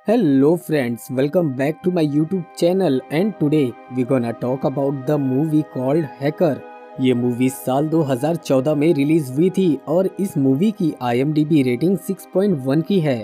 Hello friends, welcome back to my YouTube channel and today we gonna talk about the movie called Hacker। ये movie साल 2014 में release हुई थी और इस मूवी की IMDb रेटिंग 6.1 की है।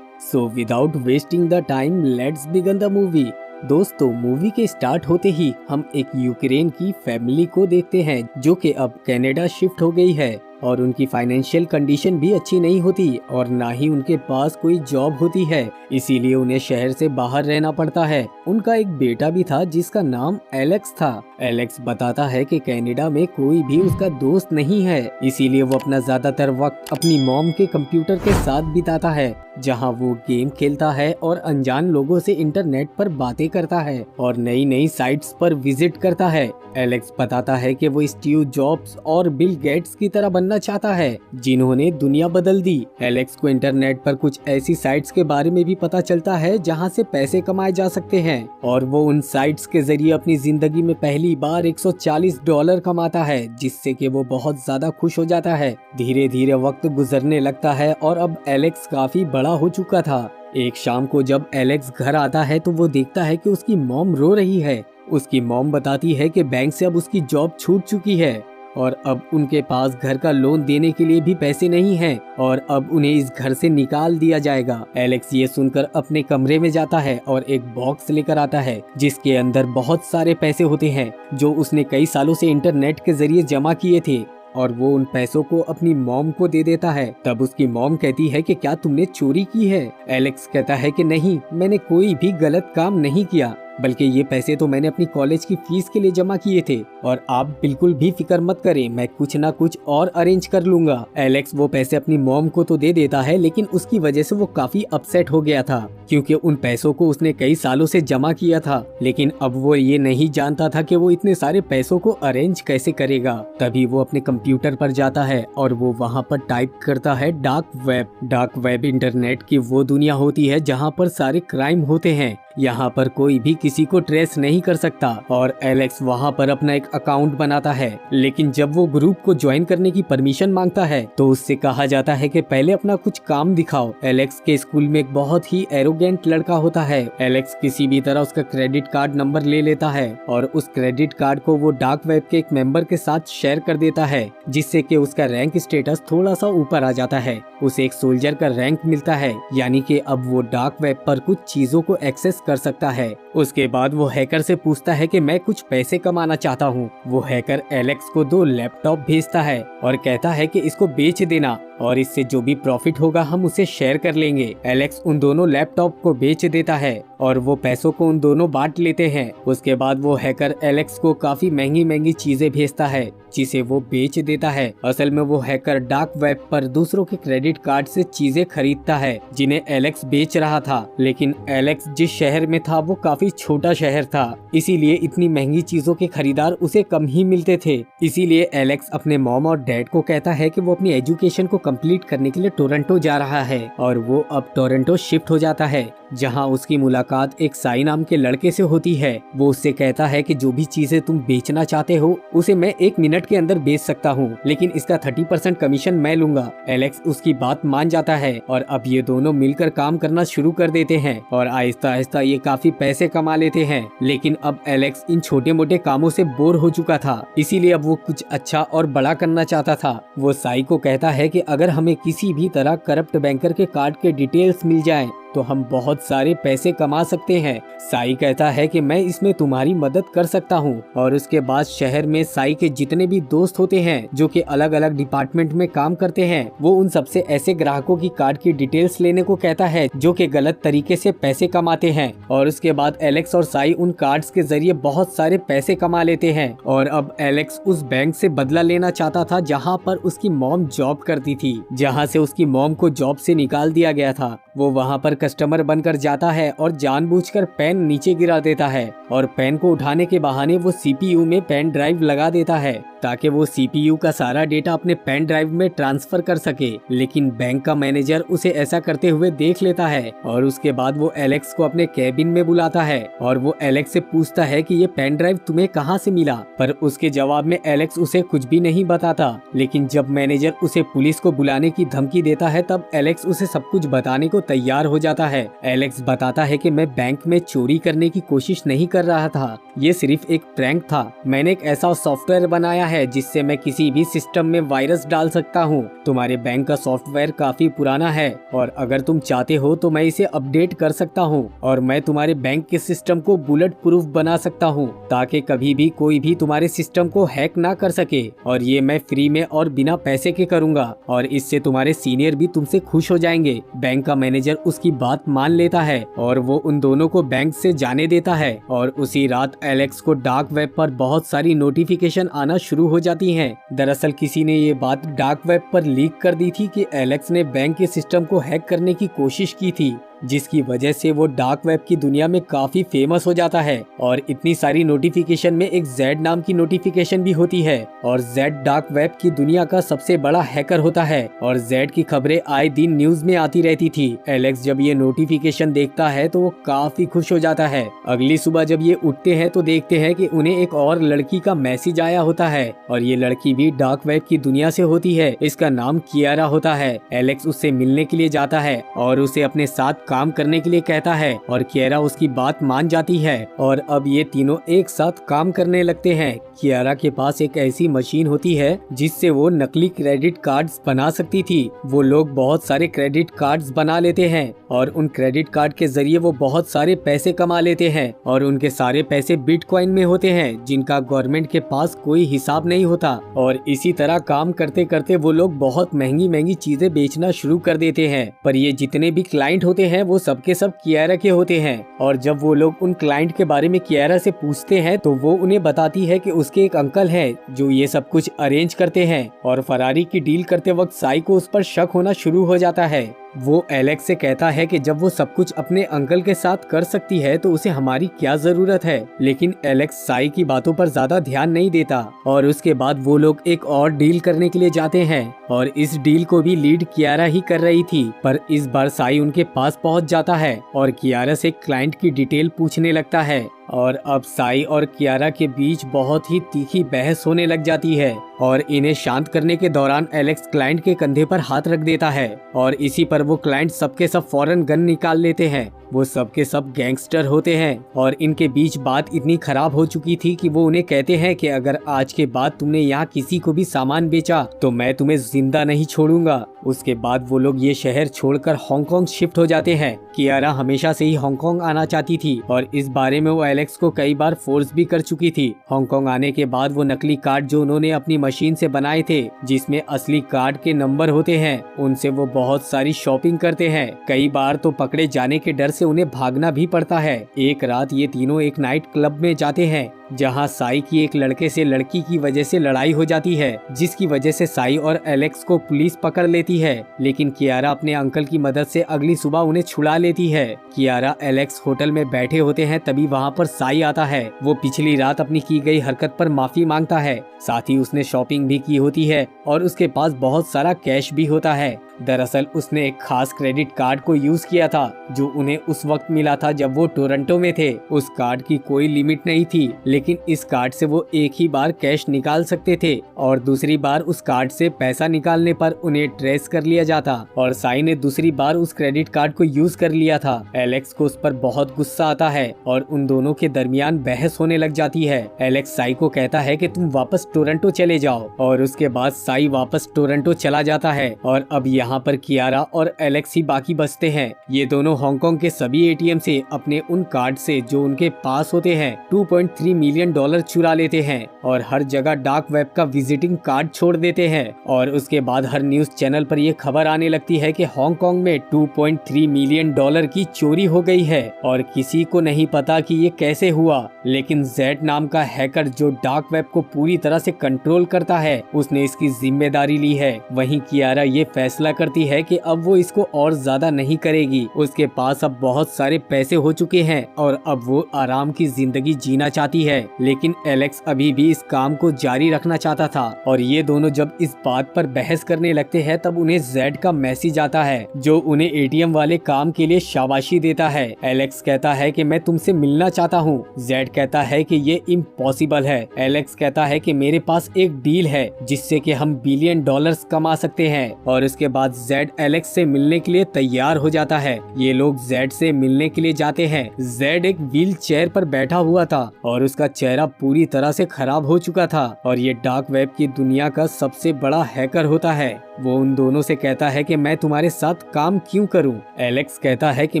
So without wasting the time let's begin the movie. दोस्तों, मूवी के स्टार्ट होते ही हम एक यूक्रेन की फैमिली को देखते हैं जो कि अब कनाडा शिफ्ट हो गई है और उनकी फाइनेंशियल कंडीशन भी अच्छी नहीं होती और ना ही उनके पास कोई जॉब होती है, इसीलिए उन्हें शहर से बाहर रहना पड़ता है। उनका एक बेटा भी था जिसका नाम एलेक्स था। एलेक्स बताता है कि कनाडा में कोई भी उसका दोस्त नहीं है, इसीलिए वो अपना ज्यादातर वक्त अपनी मॉम के कंप्यूटर के साथ बिताता है, जहां वो गेम खेलता है और अनजान लोगों से इंटरनेट पर बातें करता है और नई नई साइट्स पर विजिट करता है। एलेक्स बताता है कि वो स्टीव जॉब्स और बिल गेट्स की तरह बनना चाहता है जिन्होंने दुनिया बदल दी। एलेक्स को इंटरनेट पर कुछ ऐसी साइट्स के बारे में भी पता चलता है जहां से पैसे कमाए जा सकते हैं और वो उन साइट्स के जरिए अपनी जिंदगी में पहली बार $140 कमाता है, जिससे कि वो बहुत ज्यादा खुश हो जाता है। धीरे धीरे वक्त गुजरने लगता है और अब एलेक्स काफी बड़ा हो चुका था। एक शाम को जब एलेक्स घर आता है तो वो देखता है कि उसकी मॉम रो रही है। उसकी मॉम बताती है कि बैंक से अब उसकी जॉब छूट चुकी है और अब उनके पास घर का लोन देने के लिए भी पैसे नहीं हैं और अब उन्हें इस घर से निकाल दिया जाएगा। एलेक्स ये सुनकर अपने कमरे में जाता है और एक बॉक्स लेकर आता है जिसके अंदर बहुत सारे पैसे होते हैं जो उसने कई सालों से इंटरनेट के जरिए जमा किए थे और वो उन पैसों को अपनी मॉम को दे देता है। तब उसकी मॉम कहती है कि क्या तुमने चोरी की है? एलेक्स कहता है कि नहीं, मैंने कोई भी गलत काम नहीं किया, बल्कि ये पैसे तो मैंने अपनी कॉलेज की फीस के लिए जमा किए थे और आप बिल्कुल भी फिक्र मत करें, मैं कुछ ना कुछ और अरेंज कर लूंगा। एलेक्स वो पैसे अपनी मॉम को तो दे देता है, लेकिन उसकी वजह से वो काफी अपसेट हो गया था क्योंकि उन पैसों को उसने कई सालों से जमा किया था, लेकिन अब वो ये नहीं जानता था कि वो इतने सारे पैसों को अरेंज कैसे करेगा। तभी वो अपने कंप्यूटर पर जाता है और वो वहाँ पर टाइप करता है dark web. Dark web internet की वो दुनिया होती है जहाँ पर सारे क्राइम होते हैं। यहाँ पर कोई भी किसी को ट्रेस नहीं कर सकता और एलेक्स वहाँ पर अपना एक अकाउंट बनाता है, लेकिन जब वो ग्रुप को ज्वाइन करने की परमिशन मांगता है तो उससे कहा जाता है कि पहले अपना कुछ काम दिखाओ। एलेक्स के स्कूल में एक बहुत ही एरोगेंट लड़का होता है। एलेक्स किसी भी तरह उसका क्रेडिट कार्ड नंबर ले लेता है और उस क्रेडिट कार्ड को वो डार्क वेब के एक मेंबर के साथ शेयर कर देता है, जिससे कि उसका रैंक स्टेटस थोड़ा सा ऊपर आ जाता है। उसे एक सोल्जर का रैंक मिलता है, यानी कि अब वो डार्क वेब पर कुछ चीजों को एक्सेस कर सकता है। उसके बाद वो हैकर से पूछता है कि मैं कुछ पैसे कमाना चाहता हूँ। वो हैकर एलेक्स को 2 लैपटॉप भेजता है और कहता है कि इसको बेच देना और इससे जो भी प्रॉफिट होगा हम उसे शेयर कर लेंगे। एलेक्स उन दोनों लैपटॉप को बेच देता है और वो पैसों को उन दोनों बांट लेते हैं। उसके बाद वो हैकर एलेक्स को काफी महंगी महंगी चीजें भेजता है जिसे वो बेच देता है। असल में वो हैकर डार्क वेब पर दूसरों के क्रेडिट कार्ड से चीजें खरीदता है जिन्हें एलेक्स बेच रहा था, लेकिन एलेक्स जिस शहर में था वो काफी छोटा शहर था, इसीलिए इतनी महंगी चीजों के खरीदार उसे कम ही मिलते थे। इसीलिए एलेक्स अपने मॉम और डैड को कहता है कि वो अपनी एजुकेशन को कंप्लीट करने के लिए टोरंटो जा रहा है और वो अब टोरंटो शिफ्ट हो जाता है, जहां उसकी मुलाकात एक साई नाम के लड़के से होती है। वो उससे कहता है कि जो भी चीजें तुम बेचना चाहते हो उसे मैं 1 मिनट के अंदर बेच सकता हूँ, लेकिन इसका 30% कमीशन मैं लूंगा। एलेक्स उसकी बात मान जाता है और अब ये दोनों मिलकर काम करना शुरू कर देते हैं और आहिस्ता आहिस्ता ये काफी पैसे कमा लेते हैं। लेकिन अब एलेक्स इन छोटे मोटे कामों से बोर हो चुका था, इसीलिए अब वो कुछ अच्छा और बड़ा करना चाहता था। वो साई को कहता है कि अगर हमें किसी भी तरह करप्ट बैंकर के कार्ड के डिटेल्स मिल जाएं तो हम बहुत सारे पैसे कमा सकते हैं। साई कहता है कि मैं इसमें तुम्हारी मदद कर सकता हूँ और उसके बाद शहर में साई के जितने भी दोस्त होते हैं जो कि अलग अलग डिपार्टमेंट में काम करते हैं, वो उन सबसे ऐसे ग्राहकों की कार्ड की डिटेल्स लेने को कहता है जो कि गलत तरीके से पैसे कमाते हैं। और उसके बाद एलेक्स और साई उन कार्ड्स के जरिए बहुत सारे पैसे कमा लेते हैं और अब एलेक्स उस बैंक से बदला लेना चाहता था जहाँ पर उसकी मॉम जॉब करती थी, जहाँ से उसकी मॉम को जॉब से निकाल दिया गया था। वो वहाँ पर कस्टमर बनकर जाता है और जानबूझकर पेन नीचे गिरा देता है और पेन को उठाने के बहाने वो सीपीयू में पेन ड्राइव लगा देता है ताकि वो सीपीयू का सारा डेटा अपने पेन ड्राइव में ट्रांसफर कर सके। लेकिन बैंक का मैनेजर उसे ऐसा करते हुए देख लेता है और उसके बाद वो एलेक्स को अपने कैबिन में बुलाता है और वो एलेक्स से पूछता है कि ये पेन ड्राइव तुम्हें कहाँ से मिला, पर उसके जवाब में एलेक्स उसे कुछ भी नहीं बताता। लेकिन जब मैनेजर उसे पुलिस को बुलाने की धमकी देता है तब एलेक्स उसे सब कुछ बताने को तैयार हो जाता जाता है। एलेक्स बताता है कि मैं बैंक में चोरी करने की कोशिश नहीं कर रहा था, ये सिर्फ एक प्रैंक था। मैंने एक ऐसा सॉफ्टवेयर बनाया है जिससे मैं किसी भी सिस्टम में वायरस डाल सकता हूँ। तुम्हारे बैंक का सॉफ्टवेयर काफी पुराना है और अगर तुम चाहते हो तो मैं इसे अपडेट कर सकता हूँ और मैं तुम्हारे बैंक के सिस्टम को बुलेट प्रूफ बना सकता हूँ ताकि कभी भी कोई भी तुम्हारे सिस्टम को हैक ना कर सके, और ये मैं फ्री में और बिना पैसे के करूँगा और इससे तुम्हारे सीनियर भी तुमसे खुश हो जाएंगे। बैंक का मैनेजर उसकी बात मान लेता है और वो उन दोनों को बैंक से जाने देता है और उसी रात एलेक्स को डार्क वेब पर बहुत सारी नोटिफिकेशन आना शुरू हो जाती हैं। दरअसल किसी ने ये बात डार्क वेब पर लीक कर दी थी कि एलेक्स ने बैंक के सिस्टम को हैक करने की कोशिश की थी, जिसकी वजह से वो डार्क वेब की दुनिया में काफी फेमस हो जाता है। और इतनी सारी नोटिफिकेशन में एक जेड नाम की नोटिफिकेशन भी होती है और जेड डार्क वेब की दुनिया का सबसे बड़ा हैकर होता है और जेड की खबरें आए दिन न्यूज में आती रहती थी। एलेक्स जब ये नोटिफिकेशन देखता है तो वो काफी खुश हो जाता है। अगली सुबह जब ये उठते हैं तो देखते हैं कि उन्हें एक और लड़की का मैसेज आया होता है और ये लड़की भी डार्क वेब की दुनिया से होती है। इसका नाम कियारा होता है। एलेक्स उससे मिलने के लिए जाता है और उसे अपने साथ काम करने के लिए कहता है और कियारा उसकी बात मान जाती है और अब ये तीनों एक साथ काम करने लगते हैं। कियारा के पास एक ऐसी मशीन होती है जिससे वो नकली क्रेडिट कार्ड्स बना सकती थी। वो लोग बहुत सारे क्रेडिट कार्ड्स बना लेते हैं और उन क्रेडिट कार्ड के जरिए वो बहुत सारे पैसे कमा लेते हैं और उनके सारे पैसे बिटकॉइन में होते हैं जिनका गवर्नमेंट के पास कोई हिसाब नहीं होता। और इसी तरह काम करते करते वो लोग बहुत महंगी महंगी चीजें बेचना शुरू कर देते हैं। पर ये जितने भी क्लाइंट होते हैं वो सबके सब कियारा के होते हैं और जब वो लोग उन क्लाइंट के बारे में कियारा से पूछते हैं तो वो उन्हें बताती है कि उसके एक अंकल हैं जो ये सब कुछ अरेंज करते हैं और फरारी की डील करते वक्त साई को उस पर शक होना शुरू हो जाता है। वो एलेक्स से कहता है कि जब वो सब कुछ अपने अंकल के साथ कर सकती है तो उसे हमारी क्या जरूरत है, लेकिन एलेक्स साई की बातों पर ज्यादा ध्यान नहीं देता। और उसके बाद वो लोग एक और डील करने के लिए जाते हैं और इस डील को भी लीड कियारा ही कर रही थी। पर इस बार साई उनके पास पहुंच जाता है और कियारा से क्लाइंट की डिटेल पूछने लगता है और अब साई और कियारा के बीच बहुत ही तीखी बहस होने लग जाती है और इन्हें शांत करने के दौरान एलेक्स क्लाइंट के कंधे पर हाथ रख देता है और इसी पर वो क्लाइंट सबके सब फौरन गन निकाल लेते हैं। वो सबके सब गैंगस्टर होते हैं और इनके बीच बात इतनी खराब हो चुकी थी कि वो उन्हें कहते हैं कि अगर आज के बाद तुमने यहाँ किसी को भी सामान बेचा तो मैं तुम्हें जिंदा नहीं छोड़ूंगा। उसके बाद वो लोग ये शहर छोड़कर हांगकांग शिफ्ट हो जाते हैं। कियारा हमेशा से ही हांगकांग आना चाहती थी और इस बारे में वो एलेक्स को कई बार फोर्स भी कर चुकी थी। हांगकांग आने के बाद वो नकली कार्ड जो उन्होंने अपनी मशीन से बनाए थे जिसमें असली कार्ड के नंबर होते हैं उनसे वो बहुत सारी शॉपिंग करते हैं। कई बार तो पकड़े जाने के डर से उन्हें भागना भी पड़ता है। एक रात ये तीनों एक नाइट क्लब में जाते हैं जहां साई की एक लड़के से लड़की की वजह से लड़ाई हो जाती है जिसकी वजह से साई और एलेक्स को पुलिस पकड़ लेती है, लेकिन कियारा अपने अंकल की मदद से अगली सुबह उन्हें छुड़ा लेती है। कियारा एलेक्स होटल में बैठे होते हैं तभी वहां पर साई आता है। वो पिछली रात अपनी की गई हरकत पर माफी मांगता है, साथ ही उसने शॉपिंग भी की होती है और उसके पास बहुत सारा कैश भी होता है। दरअसल उसने एक खास क्रेडिट कार्ड को यूज किया था जो उन्हें उस वक्त मिला था जब वो टोरंटो में थे। उस कार्ड की कोई लिमिट नहीं थी, लेकिन इस कार्ड से वो एक ही बार कैश निकाल सकते थे और दूसरी बार उस कार्ड से पैसा निकालने पर उन्हें ट्रेस कर लिया जाता और साई ने दूसरी बार उस क्रेडिट कार्ड को यूज कर लिया था। एलेक्स को उस पर बहुत गुस्सा आता है और उन दोनों के दरमियान बहस होने लग जाती है। एलेक्स साई को कहता है कि तुम वापस टोरंटो चले जाओ और उसके बाद साई वापस टोरंटो चला जाता है और अब यहाँ पर कियारा और एलेक्स ही बाकी बचते हैं। ये दोनों हांगकांग के सभी एटीएम से अपने उन कार्ड से जो उनके पास होते हैं $2.3 मिलियन चुरा लेते हैं और हर जगह डार्क वेब का विजिटिंग कार्ड छोड़ देते हैं। और उसके बाद हर न्यूज चैनल पर ये खबर आने लगती है कि हांगकांग में $2.3 मिलियन की चोरी हो गई है और किसी को नहीं पता कि ये कैसे हुआ, लेकिन जेड नाम का हैकर जो डार्क वेब को पूरी तरह से कंट्रोल करता है उसने इसकी जिम्मेदारी ली है। वहीं कियारा ये फैसला करती है कि अब वो इसको और ज्यादा नहीं करेगी। उसके पास अब बहुत सारे पैसे हो चुके हैं और अब वो आराम की जिंदगी जीना चाहती है। है, लेकिन एलेक्स अभी भी इस काम को जारी रखना चाहता था। और ये दोनों जब इस बात पर बहस करने लगते हैं तब उन्हें जेड का मैसेज आता है, जो उन्हें एटीएम वाले काम के लिए शाबाशी देता है। एलेक्स कहता है कि मैं तुमसे मिलना चाहता हूँ। जेड कहता है कि ये इम्पॉसिबल है। एलेक्स कहता है कि मेरे पास एक डील है जिससे कि हम बिलियन डॉलर्स कमा सकते हैं। और इसके बाद जेड एलेक्स से मिलने के लिए तैयार हो जाता है। ये लोग जेड से मिलने के लिए जाते हैं। जेड एक व्हील चेयर पर बैठा हुआ था और उसका चेहरा पूरी तरह से खराब हो चुका था और ये डार्क वेब की दुनिया का सबसे बड़ा हैकर होता है। वो उन दोनों से कहता है कि मैं तुम्हारे साथ काम क्यों करूं? एलेक्स कहता है कि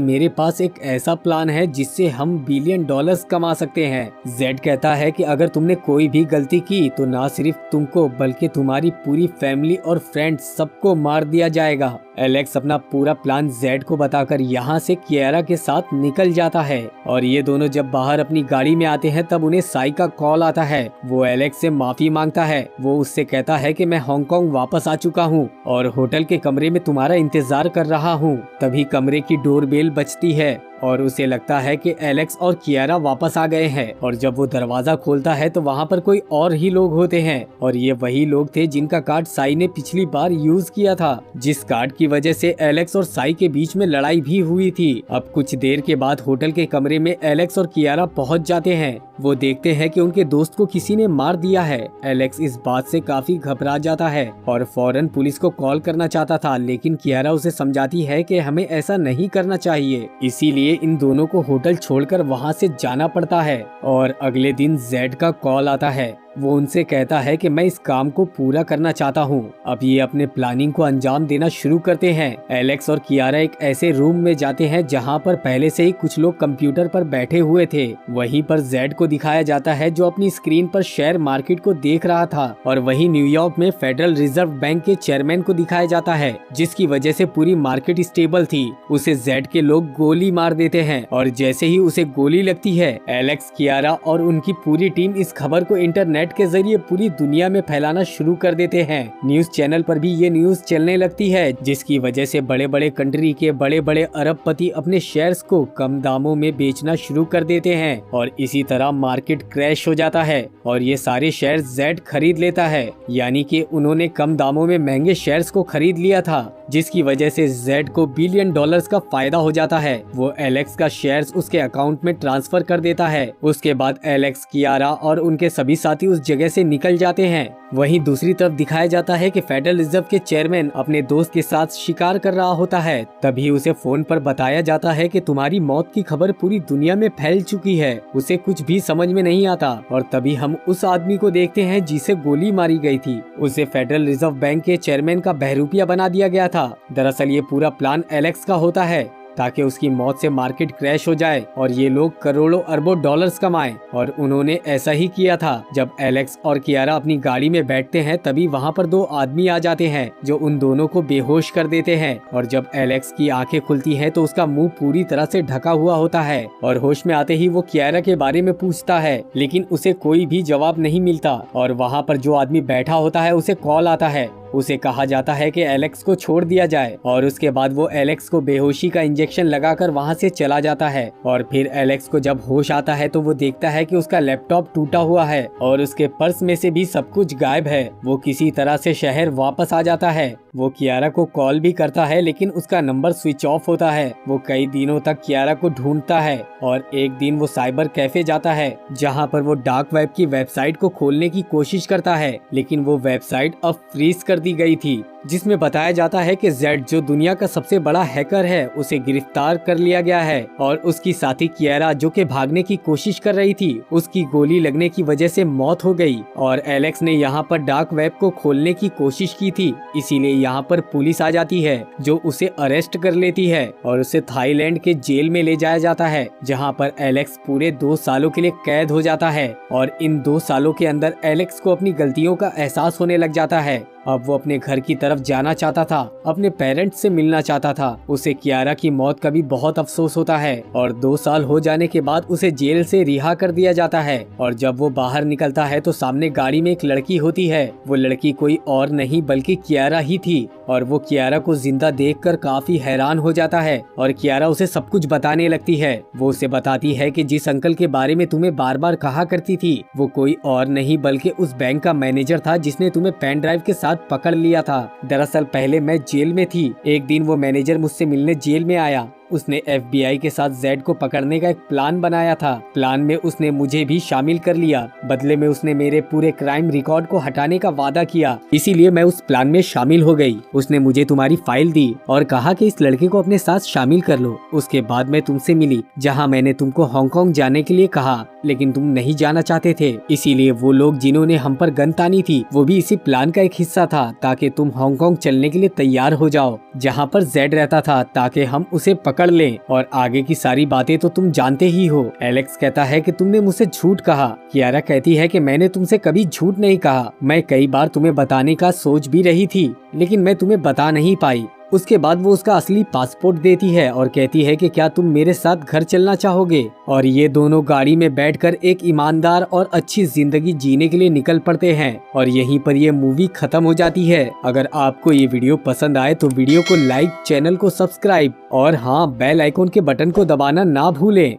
मेरे पास एक ऐसा प्लान है जिससे हम बिलियन डॉलर्स कमा सकते हैं। जेड कहता है कि अगर तुमने कोई भी गलती की तो ना सिर्फ तुमको बल्कि तुम्हारी पूरी फैमिली और फ्रेंड्स सबको मार दिया जाएगा। एलेक्स अपना पूरा प्लान जेड को बताकर यहाँ से कियारा के साथ निकल जाता है और ये दोनों जब बाहर अपनी गाड़ी में आते हैं तब उन्हें साई का कॉल आता है। वो एलेक्स से माफी मांगता है। वो उससे कहता है कि मैं हांगकांग वापस आ चुका हूँ और होटल के कमरे में तुम्हारा इंतजार कर रहा हूँ। तभी कमरे की डोरबेल बजती है और उसे लगता है कि एलेक्स और कियारा वापस आ गए हैं। और जब वो दरवाजा खोलता है तो वहाँ पर कोई और ही लोग होते हैं और ये वही लोग थे जिनका कार्ड साई ने पिछली बार यूज किया था, जिस कार्ड की वजह से एलेक्स और साई के बीच में लड़ाई भी हुई थी। अब कुछ देर के बाद होटल के कमरे में एलेक्स और कियारा पहुँच जाते हैं। वो देखते हैं कि उनके दोस्त को किसी ने मार दिया है। एलेक्स इस बात से काफी घबरा जाता है और फौरन पुलिस को कॉल करना चाहता था, लेकिन कियारा उसे समझाती है कि हमें ऐसा नहीं करना चाहिए। इसीलिए इन दोनों को होटल छोड़कर वहां से जाना पड़ता है। और अगले दिन जेड का कॉल आता है। वो उनसे कहता है कि मैं इस काम को पूरा करना चाहता हूँ। अब ये अपने प्लानिंग को अंजाम देना शुरू करते हैं। एलेक्स और कियारा एक ऐसे रूम में जाते हैं जहाँ पर पहले से ही कुछ लोग कंप्यूटर पर बैठे हुए थे। वहीं पर जेड को दिखाया जाता है जो अपनी स्क्रीन पर शेयर मार्केट को देख रहा था। और वहीं न्यूयॉर्क में फेडरल रिजर्व बैंक के चेयरमैन को दिखाया जाता है, जिसकी वजह से पूरी मार्केट स्टेबल थी। उसे जेड के लोग गोली मार देते हैं और जैसे ही उसे गोली लगती है एलेक्स, कियारा और उनकी पूरी टीम इस खबर को इंटरनेट के जरिए पूरी दुनिया में फैलाना शुरू कर देते हैं। न्यूज चैनल पर भी ये न्यूज चलने लगती है, जिसकी वजह से बड़े बड़े कंट्री के बड़े बड़े अरबपति अपने शेयर्स को कम दामों में बेचना शुरू कर देते हैं और इसी तरह मार्केट क्रैश हो जाता है और ये सारे शेयर जेड खरीद लेता है। यानी कि उन्होंने कम दामों में महंगे शेयर्स को खरीद लिया था, जिसकी वजह से जेड को बिलियन डॉलर्स का फायदा हो जाता है। वो एलेक्स का शेयर्स उसके अकाउंट में ट्रांसफर कर देता है। उसके बाद एलेक्स, कियारा और उनके सभी साथी उस जगह से निकल जाते हैं। वहीं दूसरी तरफ दिखाया जाता है कि फेडरल रिजर्व के चेयरमैन अपने दोस्त के साथ शिकार कर रहा होता है। तभी उसे फोन पर बताया जाता है कि तुम्हारी मौत की खबर पूरी दुनिया में फैल चुकी है। उसे कुछ भी समझ में नहीं आता और तभी हम उस आदमी को देखते हैं जिसे गोली मारी गई थी। उसे फेडरल रिजर्व बैंक के चेयरमैन का बहरूपिया बना दिया गया था। दरअसल ये पूरा प्लान एलेक्स का होता है ताकि उसकी मौत से मार्केट क्रैश हो जाए और ये लोग करोड़ों अरबों डॉलर्स कमाएं। और उन्होंने ऐसा ही किया था। जब एलेक्स और कियारा अपनी गाड़ी में बैठते हैं तभी वहाँ पर दो आदमी आ जाते हैं जो उन दोनों को बेहोश कर देते हैं। और जब एलेक्स की आंखें खुलती हैं तो उसका मुंह पूरी तरह से ढका हुआ होता है और होश में आते ही वो कियारा के बारे में पूछता है, लेकिन उसे कोई भी जवाब नहीं मिलता। और वहाँ पर जो आदमी बैठा होता है उसे कॉल आता है। उसे कहा जाता है कि एलेक्स को छोड़ दिया जाए और उसके बाद वो एलेक्स को बेहोशी का इंजेक्शन लगाकर वहाँ से चला जाता है। और फिर एलेक्स को जब होश आता है तो वो देखता है कि उसका लैपटॉप टूटा हुआ है और उसके पर्स में से भी सब कुछ गायब है। वो किसी तरह से शहर वापस आ जाता है। वो कियारा को कॉल भी करता है लेकिन उसका नंबर स्विच ऑफ होता है। वो कई दिनों तक कियारा को ढूंढता है और एक दिन वो साइबर कैफे जाता है जहाँ पर वो डार्क वेब की वेबसाइट को खोलने की कोशिश करता है, लेकिन वो वेबसाइट अब फ्रीज कर दी गई थी, जिसमें बताया जाता है कि जेड जो दुनिया का सबसे बड़ा हैकर है उसे गिरफ्तार कर लिया गया है और उसकी साथी कियारा जो कि भागने की कोशिश कर रही थी उसकी गोली लगने की वजह से मौत हो गई। और एलेक्स ने यहाँ पर डार्क वेब को खोलने की कोशिश की थी, इसीलिए यहाँ पर पुलिस आ जाती है जो उसे अरेस्ट कर लेती है और उसे थाईलैंड के जेल में ले जाया जाता है, जहाँ पर एलेक्स पूरे 2 सालों के लिए कैद हो जाता है। और इन 2 सालों के अंदर एलेक्स को अपनी गलतियों का एहसास होने लग जाता है। अब वो अपने घर की तरफ जाना चाहता था, अपने पेरेंट्स से मिलना चाहता था। उसे कियारा की मौत का भी बहुत अफसोस होता है और 2 साल हो जाने के बाद उसे जेल से रिहा कर दिया जाता है। और जब वो बाहर निकलता है तो सामने गाड़ी में एक लड़की होती है। वो लड़की कोई और नहीं बल्कि कियारा ही थी। और वो कियारा को जिंदा देखकर काफी हैरान हो जाता है और कियारा उसे सब कुछ बताने लगती है। वो उसे बताती है कि जिस अंकल के बारे में तुम्हें बार बार कहा करती थी वो कोई और नहीं बल्कि उस बैंक का मैनेजर था जिसने तुम्हें पेन ड्राइव के साथ पकड़ लिया था। दरअसल पहले मैं जेल में थी। एक दिन वो मैनेजर मुझसे मिलने जेल में आया। उसने FBI के साथ जेड को पकड़ने का एक प्लान बनाया था। प्लान में उसने मुझे भी शामिल कर लिया। बदले में उसने मेरे पूरे क्राइम रिकॉर्ड को हटाने का वादा किया, इसीलिए मैं उस प्लान में शामिल हो गई। उसने मुझे तुम्हारी फाइल दी और कहा कि इस लड़के को अपने साथ शामिल कर लो। उसके बाद मैं तुमसे मिली, जहाँ मैंने तुमको हांगकांग जाने के लिए कहा, लेकिन तुम नहीं जाना चाहते थे। इसीलिए वो लोग जिन्होंने हम पर गन तानी थी वो भी इसी प्लान का एक हिस्सा था, ताकि तुम हांगकांग चलने के लिए तैयार हो जाओ, जहाँ पर जेड रहता था, ताकि हम उसे पकड़ लें। और आगे की सारी बातें तो तुम जानते ही हो। एलेक्स कहता है कि तुमने मुझसे झूठ कहा। कियारा कहती है कि मैंने तुमसे कभी झूठ नहीं कहा। मैं कई बार तुम्हें बताने का सोच भी रही थी, लेकिन मैं तुम्हें बता नहीं पाई। उसके बाद वो उसका असली पासपोर्ट देती है और कहती है कि क्या तुम मेरे साथ घर चलना चाहोगे। और ये दोनों गाड़ी में बैठकर एक ईमानदार और अच्छी जिंदगी जीने के लिए निकल पड़ते हैं। और यहीं पर ये मूवी खत्म हो जाती है। अगर आपको ये वीडियो पसंद आए तो वीडियो को लाइक, चैनल को सब्सक्राइब और हाँ, बेल आइकन के बटन को दबाना ना भूलें।